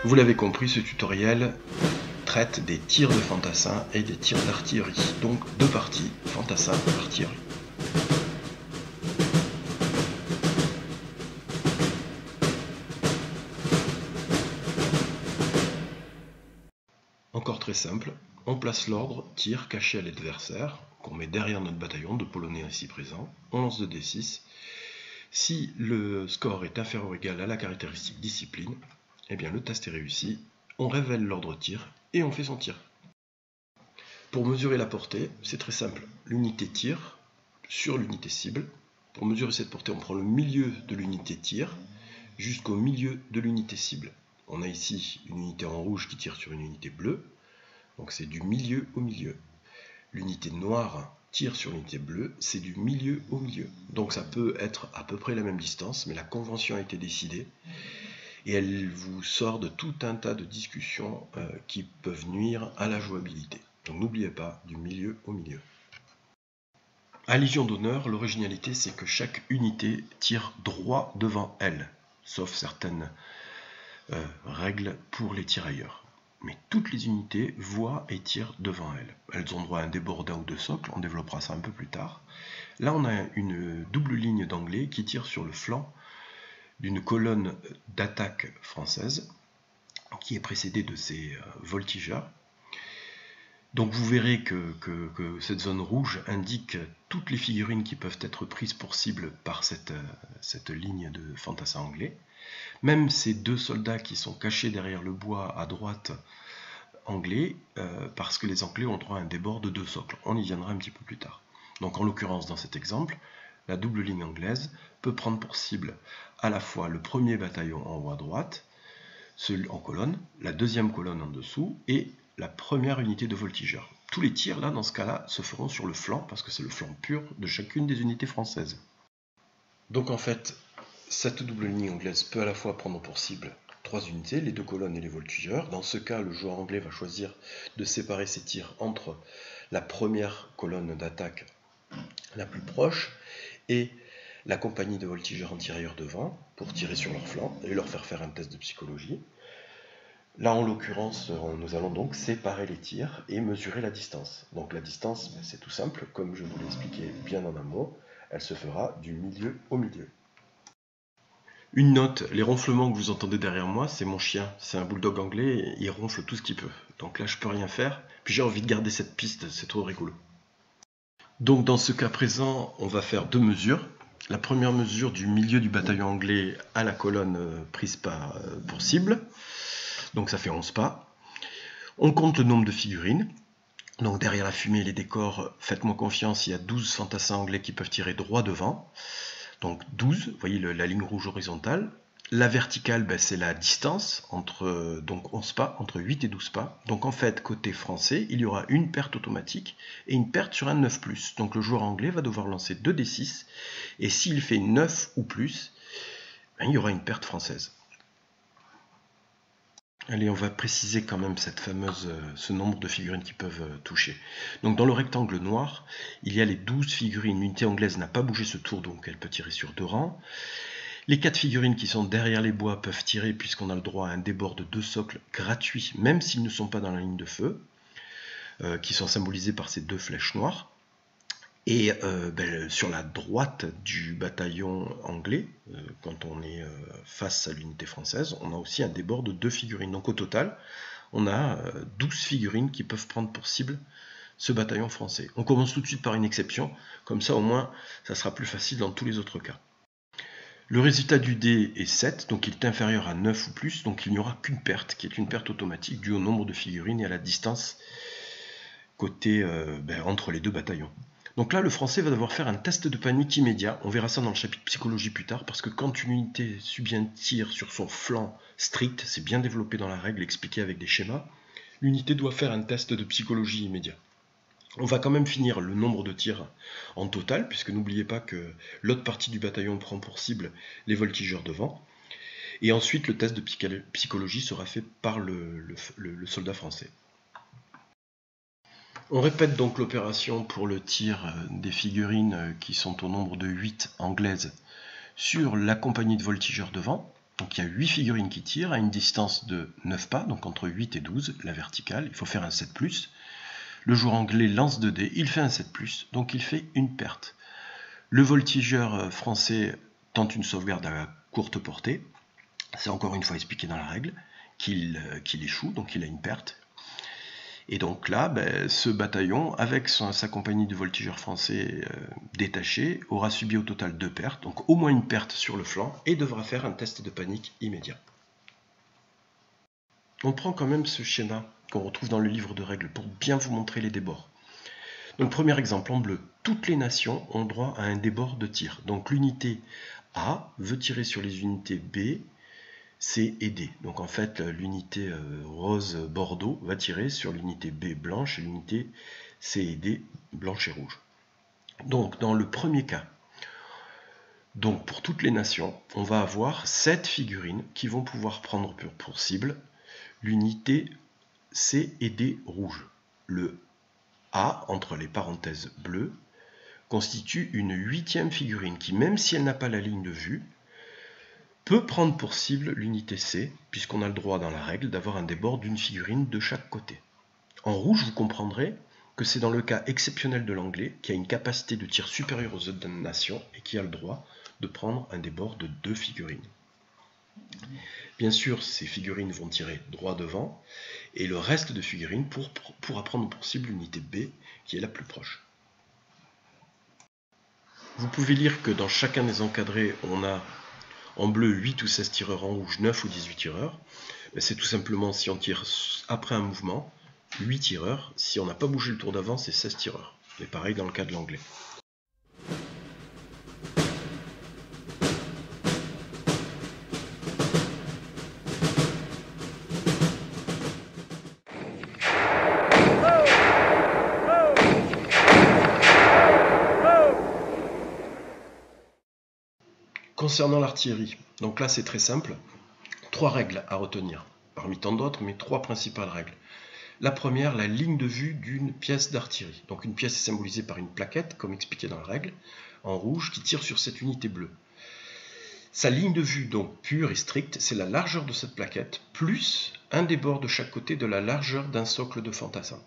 Vous l'avez compris, ce tutoriel traite des tirs de fantassins et des tirs d'artillerie. Donc deux parties, fantassin et artillerie. Encore très simple, on place l'ordre tir caché à l'adversaire, qu'on met derrière notre bataillon de Polonais ici présents, on lance 2d6. Si le score est inférieur ou égal à la caractéristique discipline, eh bien le test est réussi, on révèle l'ordre tir et on fait son tir. Pour mesurer la portée, c'est très simple, l'unité tir sur l'unité cible. Pour mesurer cette portée, on prend le milieu de l'unité tir jusqu'au milieu de l'unité cible. On a ici une unité en rouge qui tire sur une unité bleue, donc c'est du milieu au milieu. L'unité noire tire sur l'unité bleue, c'est du milieu au milieu. Donc ça peut être à peu près la même distance, mais la convention a été décidée et elle vous sort de tout un tas de discussions qui peuvent nuire à la jouabilité. Donc n'oubliez pas, du milieu au milieu. À Légion d'honneur, l'originalité c'est que chaque unité tire droit devant elle, sauf certaines règles pour les tirailleurs. Mais toutes les unités voient et tirent devant elles. Elles ont droit à un débordin ou de socle, on développera ça un peu plus tard. Là on a une double ligne d'anglais qui tire sur le flanc d'une colonne d'attaque française qui est précédée de ces voltigeurs. Donc vous verrez que cette zone rouge indique toutes les figurines qui peuvent être prises pour cible par cette ligne de fantassins anglais. Même ces deux soldats qui sont cachés derrière le bois à droite anglais, parce que les Anglais ont droit à un débord de 2 socles. On y viendra un petit peu plus tard. Donc en l'occurrence, dans cet exemple, la double ligne anglaise peut prendre pour cible à la fois le premier bataillon en haut à droite, celui en colonne, la deuxième colonne en dessous et la première unité de voltigeurs. Tous les tirs, là, dans ce cas-là, se feront sur le flanc, parce que c'est le flanc pur de chacune des unités françaises. Donc en fait, cette double ligne anglaise peut à la fois prendre pour cible 3 unités, les 2 colonnes et les voltigeurs. Dans ce cas, le joueur anglais va choisir de séparer ses tirs entre la première colonne d'attaque la plus proche et la compagnie de voltigeurs en tirailleurs devant pour tirer sur leur flanc et leur faire un test de psychologie. Là, en l'occurrence, nous allons donc séparer les tirs et mesurer la distance. Donc la distance, c'est tout simple, comme je vous l'ai expliqué bien en amont, elle se fera du milieu au milieu. Une note, les ronflements que vous entendez derrière moi, c'est mon chien, c'est un bulldog anglais, et il ronfle tout ce qu'il peut. Donc là, je peux rien faire, puis j'ai envie de garder cette piste, c'est trop rigolo. Donc dans ce cas présent, on va faire 2 mesures. La première mesure du milieu du bataillon anglais à la colonne prise pour cible. Donc ça fait 11 pas. On compte le nombre de figurines. Donc derrière la fumée et les décors, faites-moi confiance, il y a 12 fantassins anglais qui peuvent tirer droit devant. Donc 12, vous voyez la ligne rouge horizontale. La verticale, c'est la distance entre donc 11 pas, entre 8 et 12 pas. Donc en fait, côté français, il y aura une perte automatique et une perte sur un 9+. Donc le joueur anglais va devoir lancer 2d6 et s'il fait 9 ou plus, il y aura une perte française. Allez, on va préciser quand même ce nombre de figurines qui peuvent toucher. Donc dans le rectangle noir, il y a les 12 figurines. L'unité anglaise n'a pas bougé ce tour, donc elle peut tirer sur 2 rangs. Les 4 figurines qui sont derrière les bois peuvent tirer puisqu'on a le droit à un débord de 2 socles gratuits, même s'ils ne sont pas dans la ligne de feu, qui sont symbolisés par ces 2 flèches noires. Et sur la droite du bataillon anglais, quand on est face à l'unité française, on a aussi un débord de 2 figurines. Donc au total, on a 12 figurines qui peuvent prendre pour cible ce bataillon français. On commence tout de suite par une exception, comme ça au moins ça sera plus facile dans tous les autres cas. Le résultat du dé est 7, donc il est inférieur à 9 ou plus, donc il n'y aura qu'une perte, qui est une perte automatique due au nombre de figurines et à la distance entre les 2 bataillons. Donc là, le français va devoir faire un test de panique immédiat. On verra ça dans le chapitre psychologie plus tard, parce que quand une unité subit un tir sur son flanc strict, c'est bien développé dans la règle, expliqué avec des schémas, l'unité doit faire un test de psychologie immédiat. On va quand même finir le nombre de tirs en total, puisque n'oubliez pas que l'autre partie du bataillon prend pour cible les voltigeurs devant. Et ensuite, le test de psychologie sera fait par le soldat français. On répète donc l'opération pour le tir des figurines qui sont au nombre de 8 anglaises sur la compagnie de voltigeurs devant. Donc il y a 8 figurines qui tirent à une distance de 9 pas, donc entre 8 et 12, la verticale. Il faut faire un 7+. Le joueur anglais lance 2 dés, il fait un 7+, donc il fait une perte. Le voltigeur français tente une sauvegarde à courte portée. C'est encore une fois expliqué dans la règle qu'il échoue, donc il a une perte. Et donc là, ce bataillon, avec sa compagnie de voltigeurs français détachés, aura subi au total 2 pertes, donc au moins une perte sur le flanc, et devra faire un test de panique immédiat. On prend quand même ce schéma qu'on retrouve dans le livre de règles pour bien vous montrer les débords. Donc premier exemple en bleu, toutes les nations ont droit à un débord de tir. Donc l'unité A veut tirer sur les unités B, C et D. Donc en fait, l'unité rose bordeaux va tirer sur l'unité B blanche et l'unité C et D blanche et rouge. Donc dans le premier cas, donc pour toutes les nations, on va avoir 7 figurines qui vont pouvoir prendre pour cible l'unité C et D rouge. Le A, entre les parenthèses bleues, constitue une 8e figurine qui, même si elle n'a pas la ligne de vue, peut prendre pour cible l'unité C, puisqu'on a le droit dans la règle d'avoir un débord d'une figurine de chaque côté. En rouge, vous comprendrez que c'est dans le cas exceptionnel de l'anglais qui a une capacité de tir supérieure aux autres nations et qui a le droit de prendre un débord de 2 figurines. Bien sûr, ces figurines vont tirer droit devant, et le reste de figurines pourra prendre pour cible l'unité B, qui est la plus proche. Vous pouvez lire que dans chacun des encadrés, on a en bleu 8 ou 16 tireurs, en rouge 9 ou 18 tireurs. C'est tout simplement si on tire après un mouvement, 8 tireurs. Si on n'a pas bougé le tour d'avant, c'est 16 tireurs. Et pareil dans le cas de l'anglais. Concernant l'artillerie, donc là c'est très simple, 3 règles à retenir, parmi tant d'autres, mais 3 principales règles. La première, la ligne de vue d'une pièce d'artillerie. Donc une pièce est symbolisée par une plaquette, comme expliqué dans la règle, en rouge, qui tire sur cette unité bleue. Sa ligne de vue, donc pure et stricte, c'est la largeur de cette plaquette, plus un débord de chaque côté de la largeur d'un socle de fantassin.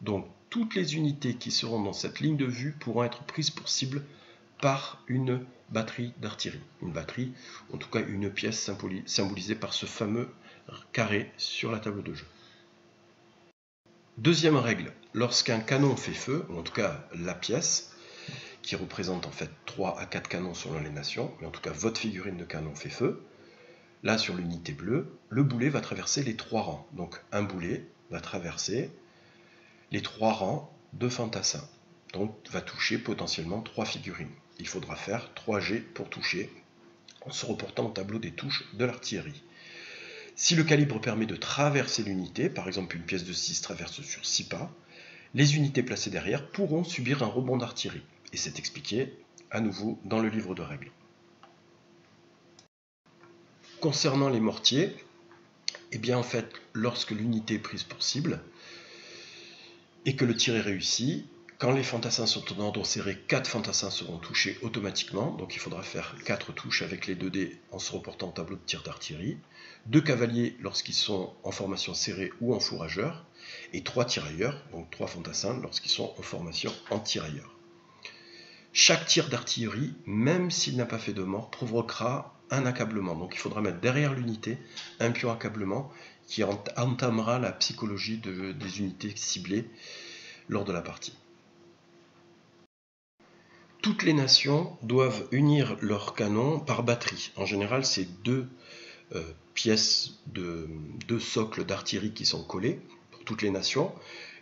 Donc toutes les unités qui seront dans cette ligne de vue pourront être prises pour cible par une batterie d'artillerie. Une batterie, en tout cas une pièce symbolisée par ce fameux carré sur la table de jeu. Deuxième règle, lorsqu'un canon fait feu, ou en tout cas la pièce, qui représente en fait 3 à 4 canons selon les nations, mais en tout cas votre figurine de canon fait feu, là sur l'unité bleue, le boulet va traverser les 3 rangs. Donc un boulet va traverser les 3 rangs de fantassins, donc va toucher potentiellement 3 figurines. Il faudra faire 3 jets pour toucher, en se reportant au tableau des touches de l'artillerie. Si le calibre permet de traverser l'unité, par exemple une pièce de 6 traverse sur 6 pas, les unités placées derrière pourront subir un rebond d'artillerie. Et c'est expliqué à nouveau dans le livre de règles. Concernant les mortiers, eh bien en fait, lorsque l'unité est prise pour cible et que le tir est réussi, quand les fantassins sont en ordre serré, 4 fantassins seront touchés automatiquement, donc il faudra faire 4 touches avec les 2 dés en se reportant au tableau de tir d'artillerie, 2 cavaliers lorsqu'ils sont en formation serrée ou en fourrageur, et 3 tirailleurs, donc 3 fantassins lorsqu'ils sont en formation en tirailleur. Chaque tir d'artillerie, même s'il n'a pas fait de mort, provoquera un accablement, donc il faudra mettre derrière l'unité un pion accablement qui entamera la psychologie des unités ciblées lors de la partie. Toutes les nations doivent unir leurs canons par batterie. En général, c'est 2 pièces de 2 socles d'artillerie qui sont collés pour toutes les nations,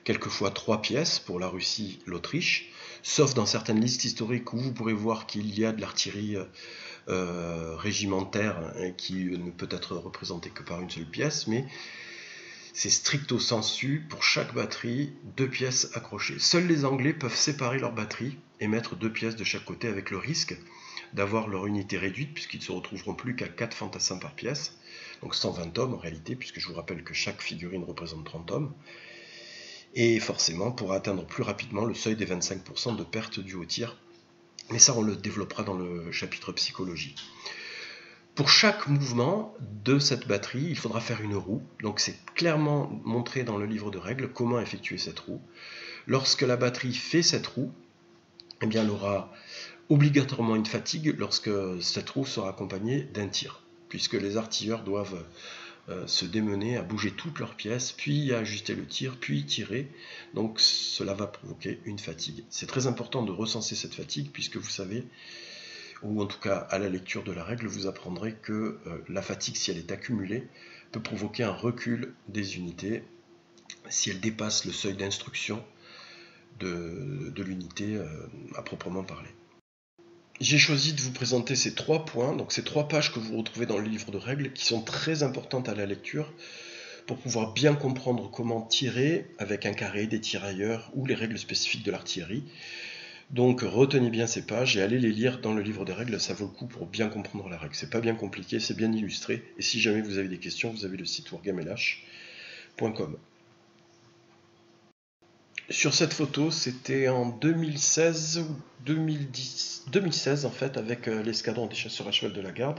quelquefois 3 pièces pour la Russie, l'Autriche, sauf dans certaines listes historiques où vous pourrez voir qu'il y a de l'artillerie régimentaire qui ne peut être représentée que par une seule pièce, mais c'est stricto sensu, pour chaque batterie, 2 pièces accrochées. Seuls les Anglais peuvent séparer leurs batteries et mettre 2 pièces de chaque côté avec le risque d'avoir leur unité réduite puisqu'ils ne se retrouveront plus qu'à 4 fantassins par pièce, donc 120 hommes en réalité, puisque je vous rappelle que chaque figurine représente 30 hommes, et forcément pour atteindre plus rapidement le seuil des 25% de perte due au tir, mais ça on le développera dans le chapitre psychologie. Pour chaque mouvement de cette batterie, il faudra faire une roue. Donc c'est clairement montré dans le livre de règles comment effectuer cette roue. Lorsque la batterie fait cette roue, eh bien, elle aura obligatoirement une fatigue lorsque cette roue sera accompagnée d'un tir, puisque les artilleurs doivent se démener à bouger toutes leurs pièces, puis à ajuster le tir, puis tirer. Donc cela va provoquer une fatigue. C'est très important de recenser cette fatigue, puisque vous savez, ou en tout cas à la lecture de la règle, vous apprendrez que la fatigue, si elle est accumulée, peut provoquer un recul des unités si elle dépasse le seuil d'instruction de l'unité à proprement parler. J'ai choisi de vous présenter ces 3 points, donc ces 3 pages que vous retrouvez dans le livre de règles, qui sont très importantes à la lecture pour pouvoir bien comprendre comment tirer avec un carré, des tirailleurs ou les règles spécifiques de l'artillerie. Donc retenez bien ces pages et allez les lire dans le livre des règles, ça vaut le coup pour bien comprendre la règle. C'est pas bien compliqué, c'est bien illustré, et si jamais vous avez des questions, vous avez le site wargamelh.com. Sur cette photo, c'était en 2016 ou 2016 en fait, avec l'escadron des chasseurs à cheval de la garde.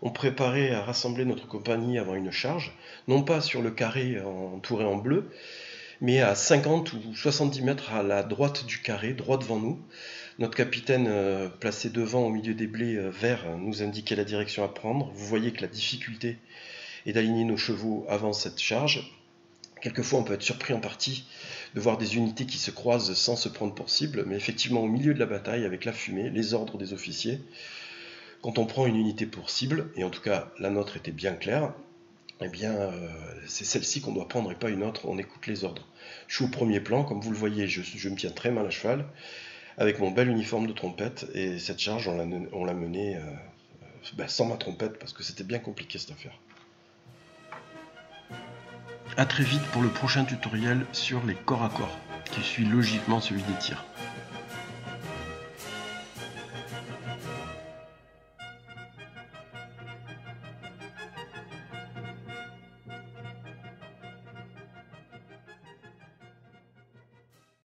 On préparait à rassembler notre compagnie avant une charge, non pas sur le carré entouré en bleu, mais à 50 ou 70 mètres à la droite du carré, droit devant nous. Notre capitaine, placé devant au milieu des blés verts, nous indiquait la direction à prendre. Vous voyez que la difficulté est d'aligner nos chevaux avant cette charge. Quelquefois, on peut être surpris en partie de voir des unités qui se croisent sans se prendre pour cible, mais effectivement, au milieu de la bataille, avec la fumée, les ordres des officiers, quand on prend une unité pour cible, et en tout cas la nôtre était bien claire, eh bien c'est celle-ci qu'on doit prendre et pas une autre, on écoute les ordres. Je suis au premier plan, comme vous le voyez, je me tiens très mal à cheval, avec mon bel uniforme de trompette, et cette charge, on l'a menée sans ma trompette, parce que c'était bien compliqué cette affaire. A très vite pour le prochain tutoriel sur les corps à corps, qui suit logiquement celui des tirs.